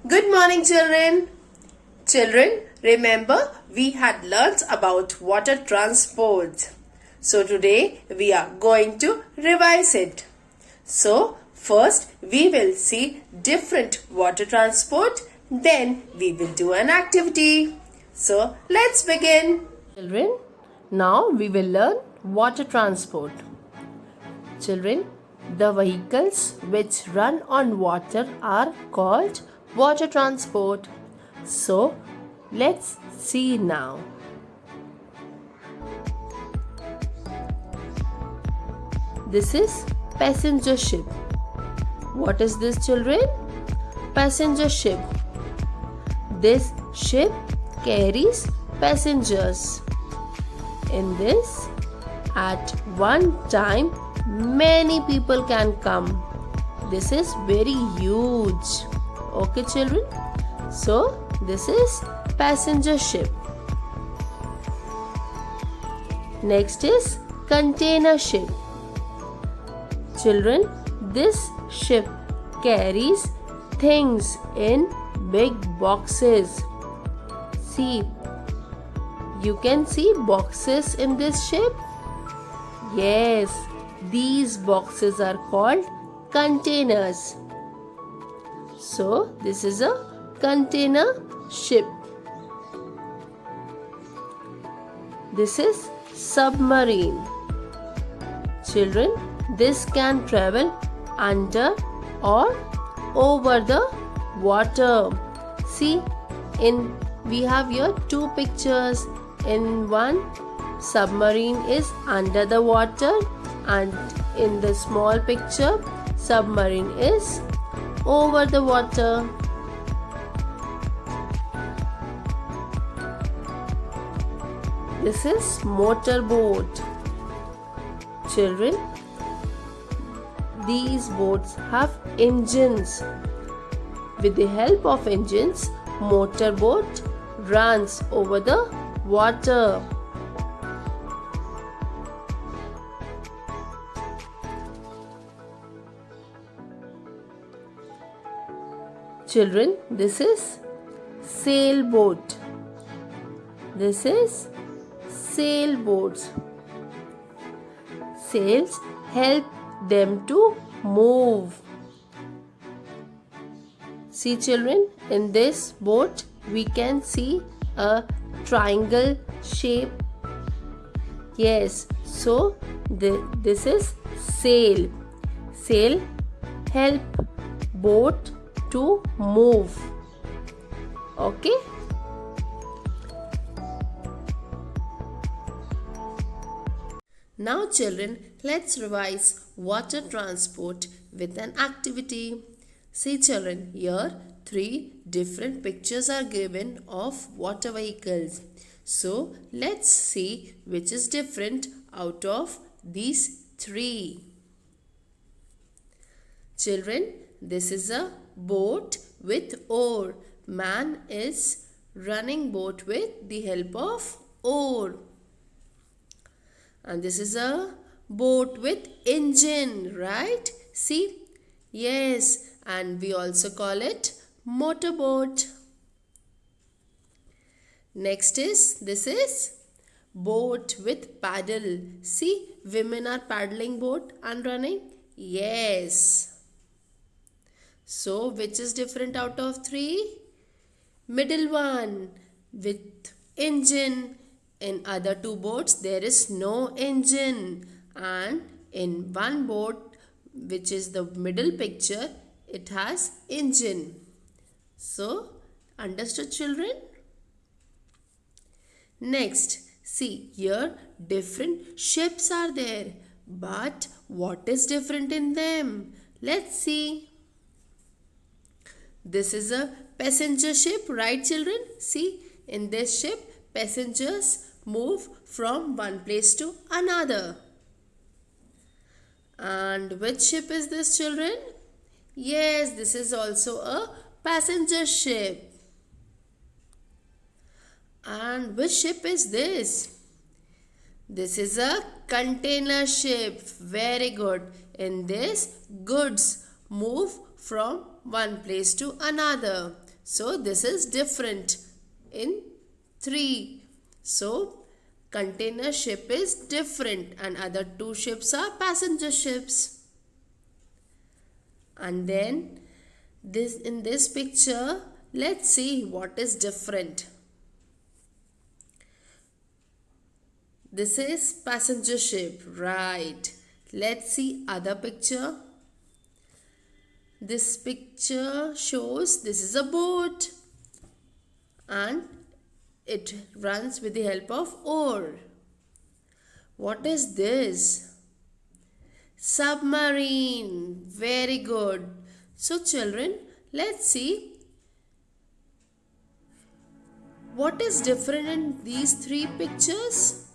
Good morning, children. Children, remember we had learnt about water transport. So today we are going to revise it. So first we will see different water transport. Then we will do an activity. So let's begin. Children, now we will learn water transport. Children, the vehicles which run on water are called water transport. So, let's see now. This is passenger ship. What is this, children? Passenger ship. This ship carries passengers. In this, at one time, many people can come. This is very huge. Okay, children? So, this is passenger ship. Next is container ship. Children, this ship carries things in big boxes. See, you can see boxes in this ship. Yes, these boxes are called containers. So, this is a container ship. This is submarine. Children, this can travel under or over the water. See, we have here two pictures. In one, submarine is under the water, and in the small picture, submarine is over the water. This is motorboat. Children, these boats have engines. With the help of engines, motorboat runs over the water. Children, this is sailboat. This is sailboats. Sails help them to move. See, children, in this boat we can see a triangle shape. Yes, so this is sail. Sail help boat to move. Okay. Now, children, let's revise water transport with an activity. See, children, here 3 different pictures are given of water vehicles. So, let's see which is different out of these 3. Children, this is a boat with oar. Man is running boat with the help of oar. And this is a boat with engine, right? See? Yes, and we also call it motorboat. Next this is boat with paddle. See, women are paddling boat and running. Yes. So, which is different out of 3? Middle one with engine. In other 2 boats, there is no engine. And in one boat, which is the middle picture, it has engine. So, understood, children? Next, see, here different ships are there. But what is different in them? Let's see. This is a passenger ship, right, children? See, in this ship, passengers move from one place to another. And which ship is this, children? Yes, this is also a passenger ship. And which ship is this? This is a container ship. Very good. In this, goods move from one place to another. So this is different in 3. So container ship is different and other 2 ships are passenger ships. And then in this picture, let's see what is different. This is passenger ship, right? Let's see other picture. This picture shows this is a boat and it runs with the help of oar. What is this? Submarine. Very good. So children, let's see what is different in these 3 pictures.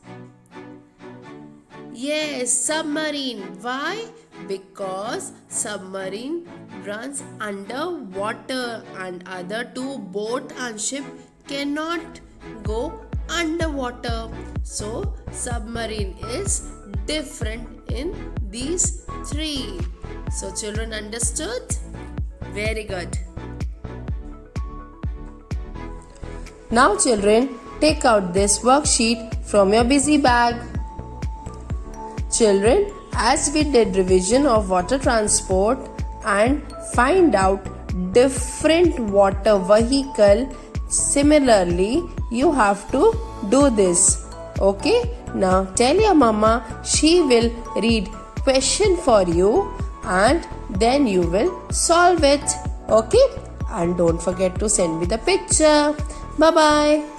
Yes, submarine. Why? Because submarine runs under water and other 2 boat and ship cannot go underwater. So submarine is different in these 3. So children understood? Very good. Now children, take out this worksheet from your busy bag. Children, as we did revision of water transport and find out different water vehicle, similarly you have to do this. Okay? Now tell your mama, she will read question for you and then you will solve it. Okay? And don't forget to send me the picture. Bye bye.